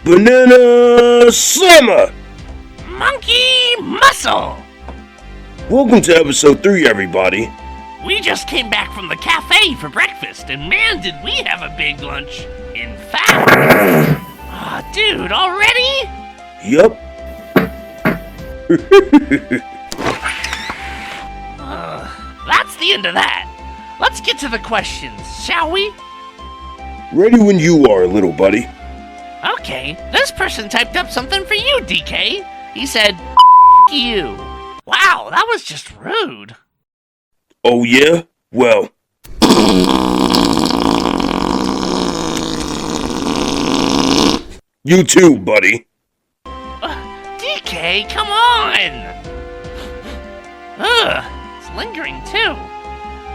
Banana Summer! Monkey Muscle! Welcome to episode 3, everybody. We just came back from the cafe for breakfast, and man, did we have a big lunch. In fact... dude, already? Yup. That's the end of that. Let's get to the questions, shall we? Ready when you are, little buddy. Okay, this person typed up something for you, DK. He said, you. Wow, that was just rude. Oh yeah? Well... You too, buddy. DK, come on! It's lingering too.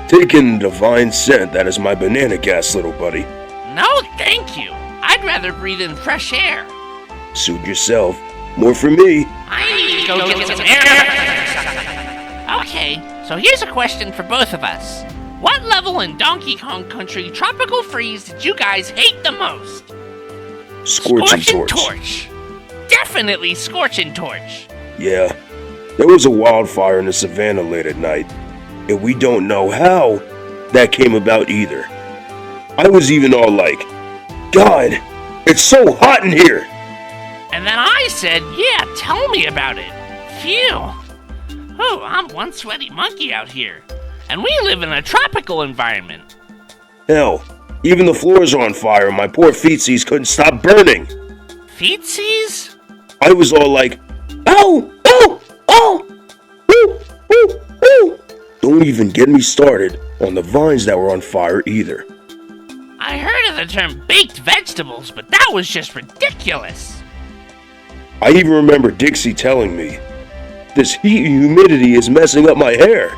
Take in the divine scent that is my banana gas, little buddy. No, thank you. I'd rather breathe in fresh air. Suit yourself. More for me. I need to go get some air. Okay, so here's a question for both of us. What level in Donkey Kong Country Tropical Freeze did you guys hate the most? Scorching Torch. Definitely Scorching Torch. Yeah, there was a wildfire in the savannah late at night, and we don't know how that came about either. I was even all like, God, it's so hot in here! And then I said, yeah, tell me about it. Phew. Oh, I'm one sweaty monkey out here. And we live in a tropical environment. Hell, even the floors are on fire and my poor feetsies couldn't stop burning. Feetsies? I was all like, oh, oh, oh, ooh, ooh, ooh. Don't even get me started on the vines that were on fire either. I heard of the term baked vegetables, but that was just ridiculous. I even remember Dixie telling me, this heat and humidity is messing up my hair.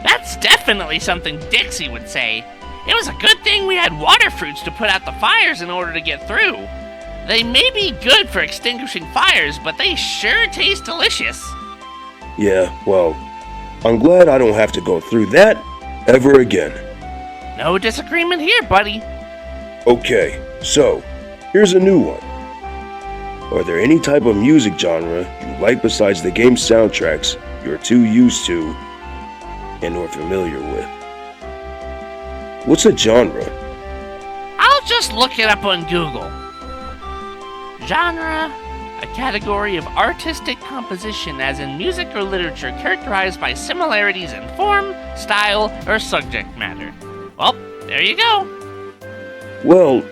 That's definitely something Dixie would say. It was a good thing we had water fruits to put out the fires in order to get through. They may be good for extinguishing fires, but they sure taste delicious. Yeah, well, I'm glad I don't have to go through that ever again. No disagreement here, buddy. Okay, so, here's a new one. Are there any type of music genre you like besides the game soundtracks you're too used to and or familiar with? What's a genre? I'll just look it up on Google. Genre, a category of artistic composition as in music or literature characterized by similarities in form, style, or subject matter. Well, there you go. Well,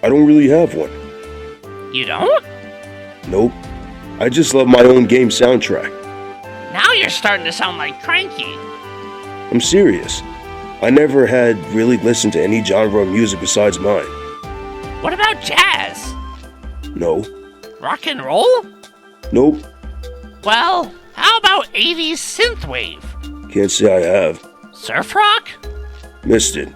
I don't really have one. You don't? Nope. I just love my own game soundtrack. Now you're starting to sound like Cranky. I'm serious. I never had really listened to any genre of music besides mine. What about jazz? No. Rock and roll? Nope. Well, how about 80s synthwave? Can't say I have. Surf rock? Missed it.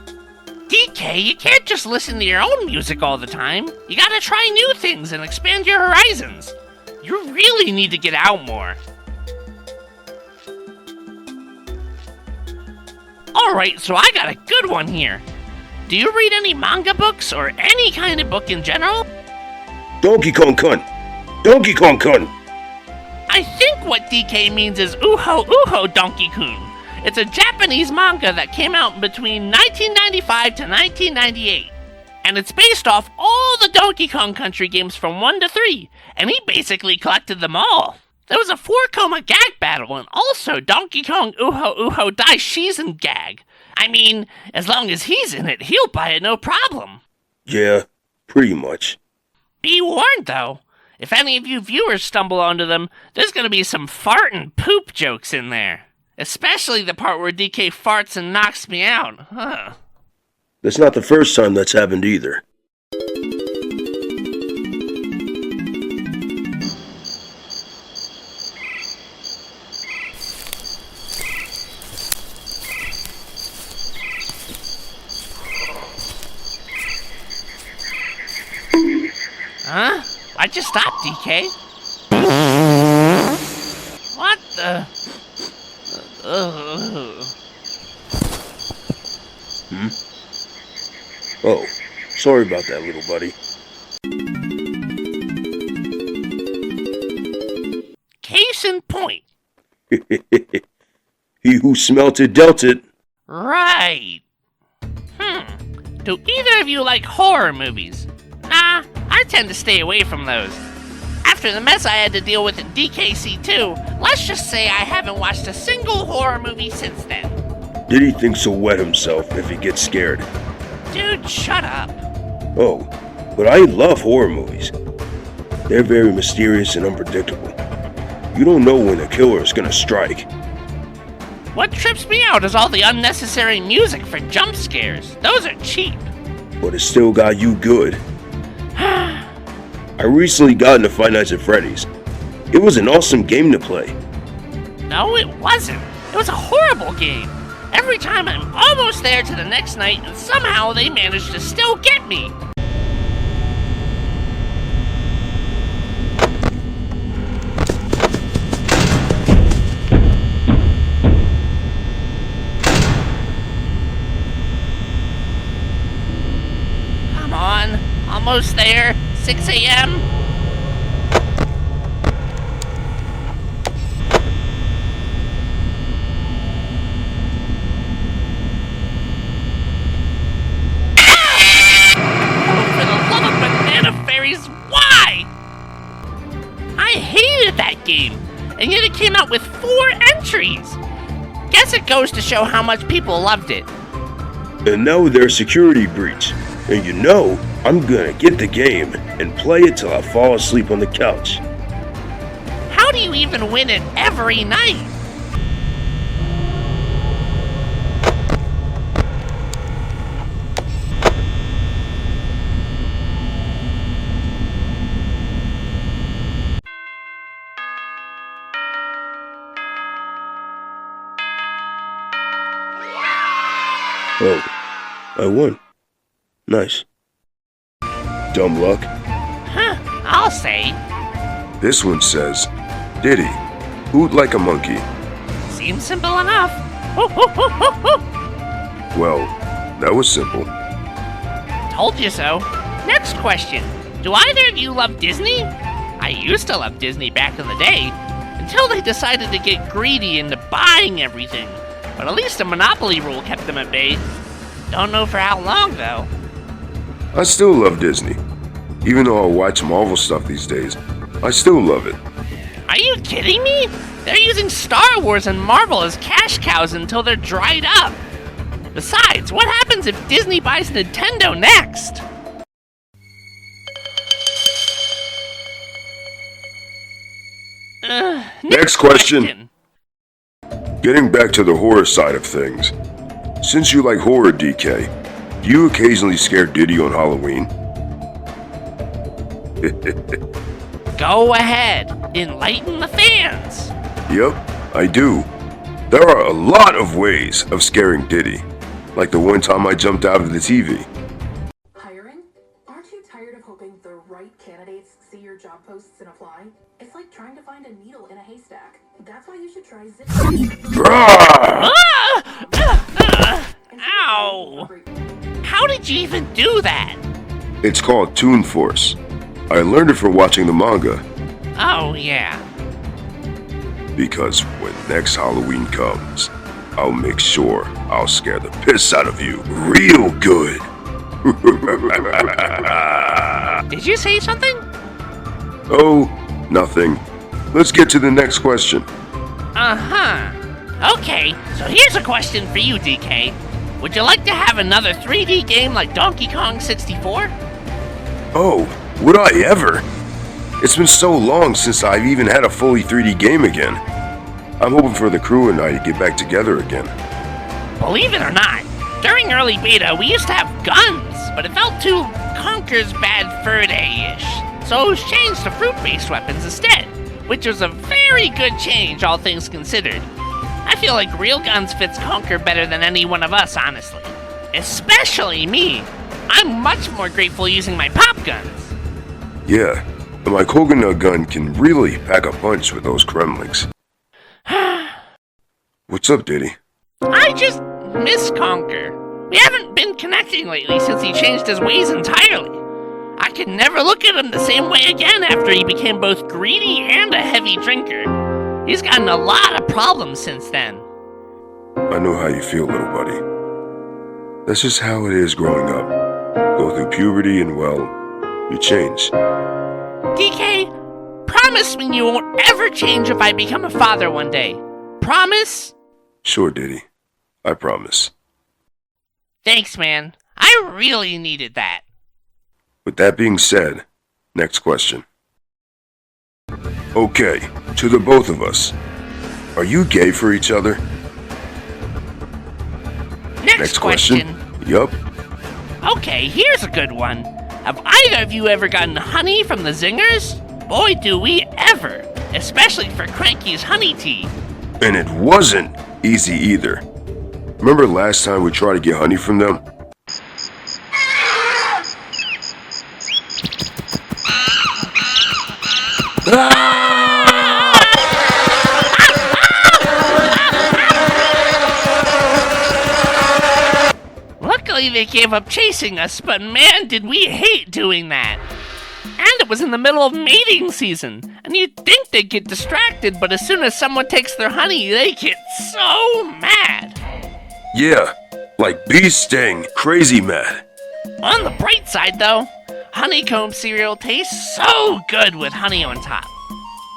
DK, you can't just listen to your own music all the time. You gotta try new things and expand your horizons. You really need to get out more. Alright, so I got a good one here. Do you read any manga books or any kind of book in general? Donkey Kong Kun! Donkey Kong Kun! I think what DK means is Uho Uho Donkey Kun. It's a Japanese manga that came out between 1995 to 1998. And it's based off all the Donkey Kong Country games from 1 to 3. And he basically collected them all. There was a 4-coma gag battle and also Donkey Kong Uho Uho Dai Shizen gag. I mean, as long as he's in it, he'll buy it no problem. Yeah, pretty much. Be warned, though. If any of you viewers stumble onto them, there's gonna be some fart and poop jokes in there. Especially the part where DK farts and knocks me out. Huh. That's not the first time that's happened either. Huh? I just stopped, DK. What the... Oh, sorry about that, little buddy. Case in point. He who smelt it dealt it. Right. Do either of you like horror movies? Nah, I tend to stay away from those. After the mess I had to deal with in DKC2, let's just say I haven't watched a single horror movie since then. Diddy thinks he'll wet himself if he gets scared. Dude, shut up. Oh, but I love horror movies. They're very mysterious and unpredictable. You don't know when the killer is gonna strike. What trips me out is all the unnecessary music for jump scares. Those are cheap. But it still got you good. I recently got into Five Nights at Freddy's. It was an awesome game to play. No, it wasn't. It was a horrible game. Every time I'm almost there to the next night, and somehow they manage to still get me. Come on, almost there. 6 a.m. Why? I hated that game, and yet it came out with 4 entries. Guess it goes to show how much people loved it. And now there's security breach. And you know, I'm gonna get the game and play it till I fall asleep on the couch. How do you even win it every night? Oh, I won. Nice. Dumb luck. Huh, I'll say. This one says, Diddy, hoot like a monkey. Seems simple enough. Well, that was simple. Told you so. Next question. Do either of you love Disney? I used to love Disney back in the day, until they decided to get greedy into buying everything. But at least a monopoly rule kept them at bay. Don't know for how long, though. I still love Disney. Even though I watch Marvel stuff these days, I still love it. Are you kidding me? They're using Star Wars and Marvel as cash cows until they're dried up. Besides, what happens if Disney buys Nintendo next? Next question. Getting back to the horror side of things. Since you like horror, DK, do you occasionally scare Diddy on Halloween? Go ahead. Enlighten the fans. Yep, I do. There are a lot of ways of scaring Diddy. Like the one time I jumped out of the TV. Hiring? Aren't you tired of hoping the right candidates see your job posts and apply? It's like trying to find a needle in a haystack. That's why you should try Zip. Ow! How did you even do that? It's called Toon Force. I learned it from watching the manga. Oh, yeah. Because when next Halloween comes, I'll make sure I'll scare the piss out of you real good. Did you say something? Oh, nothing. Let's get to the next question. Uh-huh. Okay, so here's a question for you, DK. Would you like to have another 3D game like Donkey Kong 64? Oh, would I ever? It's been so long since I've even had a fully 3D game again. I'm hoping for the crew and I to get back together again. Believe it or not, during early beta we used to have guns, but it felt too Conker's Bad Fur Day-ish. So it was changed to fruit-based weapons instead, which was a very good change, all things considered. I feel like real guns fits Conker better than any one of us, honestly. Especially me. I'm much more grateful using my pop guns. Yeah, and my coconut gun can really pack a punch with those Kremlings. What's up, Diddy? I just miss Conker. We haven't been connecting lately since he changed his ways entirely. I could never look at him the same way again after he became both greedy and a heavy drinker. He's gotten a lot of problems since then. I know how you feel, little buddy. That's just how it is growing up. Go through puberty and, well, you change. DK, promise me you won't ever change if I become a father one day. Promise? Sure, Diddy. I promise. Thanks, man. I really needed that. With that being said, next question. Okay, to the both of us. Are you gay for each other? Next question. Yup. Okay, here's a good one. Have either of you ever gotten honey from the zingers? Boy, do we ever. Especially for Cranky's honey tea. And it wasn't easy either. Remember last time we tried to get honey from them? Luckily they gave up chasing us, but man did we hate doing that. And it was in the middle of mating season, and you'd think they'd get distracted, but as soon as someone takes their honey, they get so mad. Yeah, like bee sting, crazy mad. On the bright side though, honeycomb cereal tastes so good with honey on top.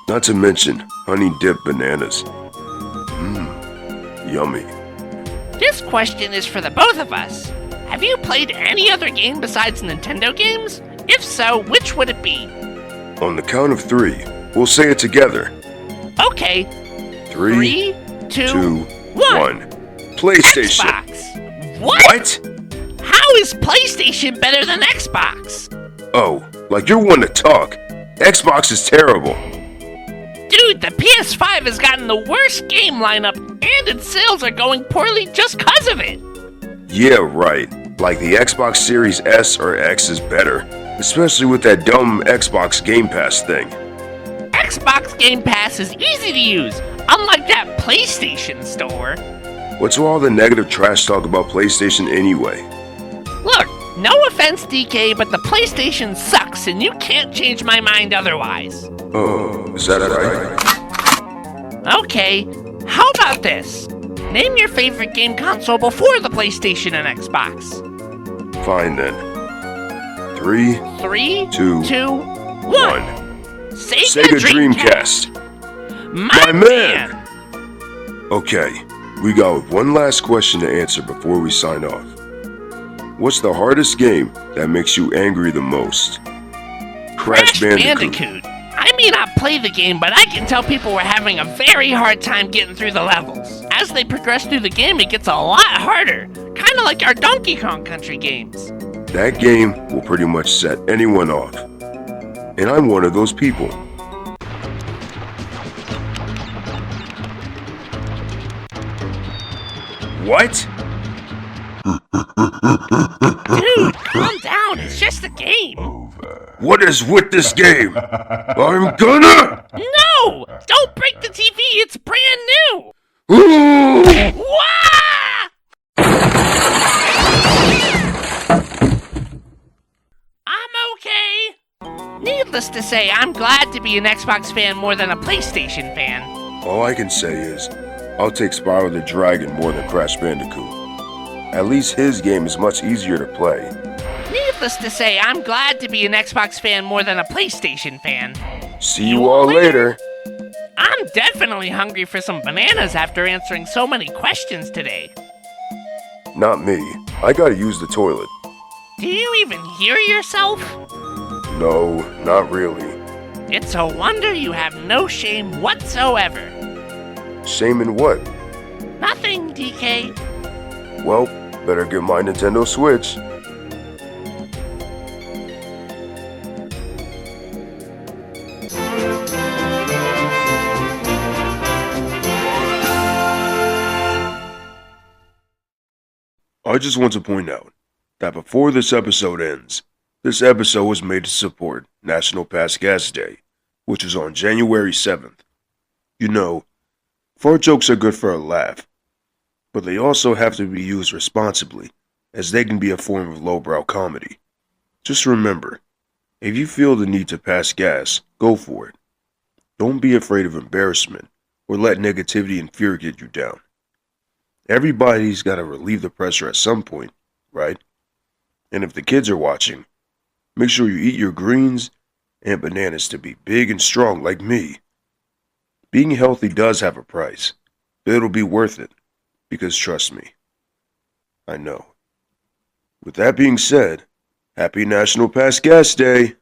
Not to mention honey dipped bananas. Yummy. This question is for the both of us. Have you played any other game besides Nintendo games? If so, which would it be? On the count of 3, we'll say it together. Okay. 3, 2, 1. PlayStation. Xbox. What? How is PlayStation better than Xbox? Oh, like you're one to talk. Xbox is terrible. Dude, the PS5 has gotten the worst game lineup, and its sales are going poorly just cause of it. Yeah, right. Like the Xbox Series S or X is better, especially with that dumb Xbox Game Pass thing. Xbox Game Pass is easy to use, unlike that PlayStation store. What's all the negative trash talk about PlayStation anyway? Look, no offense, DK, but the PlayStation sucks, and you can't change my mind otherwise. Oh, is that right? Okay, how about this? Name your favorite game console before the PlayStation and Xbox. Fine then. 3, 3, 2, 2, 1. 1. Sega Dreamcast. My man! Okay, we got one last question to answer before we sign off. What's the hardest game that makes you angry the most? Crash Bandicoot. I may not play the game, but I can tell people were having a very hard time getting through the levels. As they progress through the game, it gets a lot harder. Kinda like our Donkey Kong Country games. That game will pretty much set anyone off. And I'm one of those people. What? Dude, calm down. It's just a game. What is with this game? I'm gonna... No! Don't break the TV. It's brand new. Ooh! Wah! I'm okay. Needless to say, I'm glad to be an Xbox fan more than a PlayStation fan. All I can say is, I'll take Spyro the Dragon more than Crash Bandicoot. At least his game is much easier to play. Needless to say, I'm glad to be an Xbox fan more than a PlayStation fan. See you all later. I'm definitely hungry for some bananas after answering so many questions today. Not me. I gotta use the toilet. Do you even hear yourself? No, not really. It's a wonder you have no shame whatsoever. Shame in what? Nothing, DK. Well, better get my Nintendo Switch. I just want to point out that before this episode ends, this episode was made to support National Pass Gas Day, which is on January 7th. You know, fart jokes are good for a laugh, but they also have to be used responsibly as they can be a form of lowbrow comedy. Just remember, if you feel the need to pass gas, go for it. Don't be afraid of embarrassment or let negativity and fear get you down. Everybody's got to relieve the pressure at some point, right? And if the kids are watching, make sure you eat your greens and bananas to be big and strong like me. Being healthy does have a price, but it'll be worth it, because trust me, I know. With that being said, happy National Pass Gas Day!